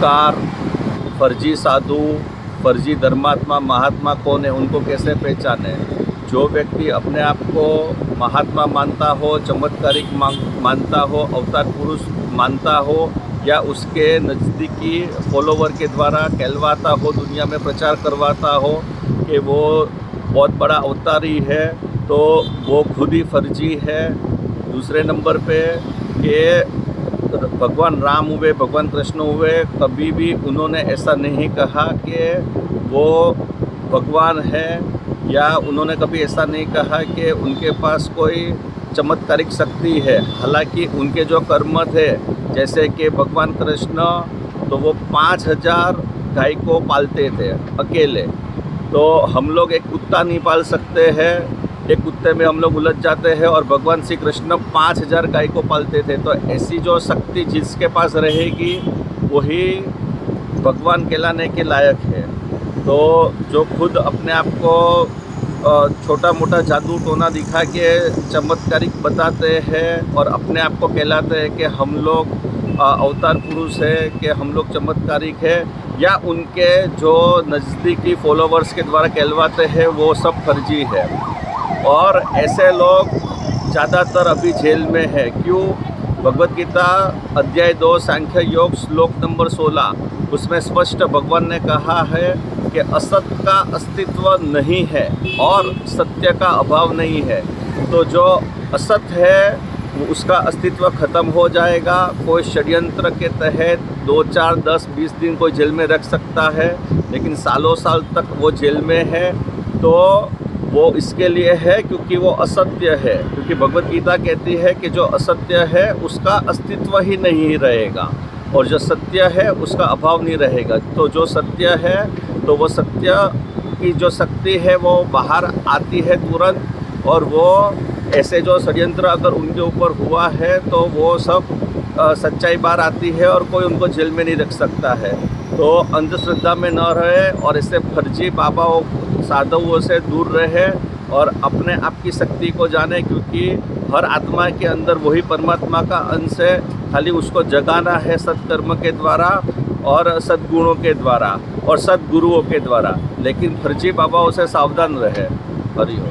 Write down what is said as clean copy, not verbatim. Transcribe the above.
नमस्कार। फर्जी साधु, फर्जी धर्मात्मा, महात्मा कौन है, उनको कैसे पहचाने। जो व्यक्ति अपने आप को महात्मा मानता हो, चमत्कारिक मानता हो, अवतार पुरुष मानता हो, या उसके नज़दीकी फॉलोवर के द्वारा कहलवाता हो, दुनिया में प्रचार करवाता हो कि वो बहुत बड़ा अवतारी है, तो वो खुद ही फर्जी है। दूसरे नंबर पे कि भगवान राम हुए, भगवान कृष्ण हुए, कभी भी उन्होंने ऐसा नहीं कहा कि वो भगवान है, या उन्होंने कभी ऐसा नहीं कहा कि उनके पास कोई चमत्कारिक शक्ति है। हालांकि उनके जो कर्म थे, जैसे कि भगवान कृष्ण तो वो 5000 गाय को पालते थे अकेले। तो हम लोग एक कुत्ता नहीं पाल सकते हैं, एक कुत्ते में हम लोग उलझ जाते हैं, और भगवान श्री कृष्ण 5000 गाय को पालते थे। तो ऐसी जो शक्ति जिसके पास रहेगी वही भगवान कहलाने के लायक है। तो जो खुद अपने आप को छोटा मोटा जादू टोना दिखा के चमत्कारिक बताते हैं और अपने आप को कहलाते हैं कि हम लोग अवतार पुरुष है, कि हम लोग चमत्कारिक है, या उनके जो नज़दीकी फॉलोवर्स के द्वारा कहलवाते हैं, वो सब फर्जी है। और ऐसे लोग ज़्यादातर अभी जेल में है। क्यों? भगवत गीता अध्याय 2 सांख्य योग श्लोक नंबर 16, उसमें स्पष्ट भगवान ने कहा है कि असत्य का अस्तित्व नहीं है और सत्य का अभाव नहीं है। तो जो असत्य है उसका अस्तित्व खत्म हो जाएगा। कोई षड्यंत्र के तहत 2, 4, 10, 20 दिन कोई जेल में रख सकता है, लेकिन सालों साल तक वो जेल में है। तो वो इसके लिए है क्योंकि वो असत्य है। क्योंकि भगवत गीता कहती है कि जो असत्य है उसका अस्तित्व ही नहीं रहेगा, और जो सत्य है उसका अभाव नहीं रहेगा। तो जो सत्य है, तो वो सत्य की जो शक्ति है वो बाहर आती है तुरंत, और वो ऐसे जो षड्यंत्र अगर उनके ऊपर हुआ है तो वो सब सच्चाई बाहर आती है, और कोई उनको जेल में नहीं रख सकता है। तो अंधश्रद्धा में न रहे और ऐसे फर्जी बाबाओं साधुओं से दूर रहे और अपने आप की शक्ति को जाने। क्योंकि हर आत्मा के अंदर वही परमात्मा का अंश है, खाली उसको जगाना है सत्कर्म के द्वारा और सद्गुणों के द्वारा और सद्गुरुओं के द्वारा। लेकिन फर्जी बाबाओं से सावधान रहे। हरि ओम।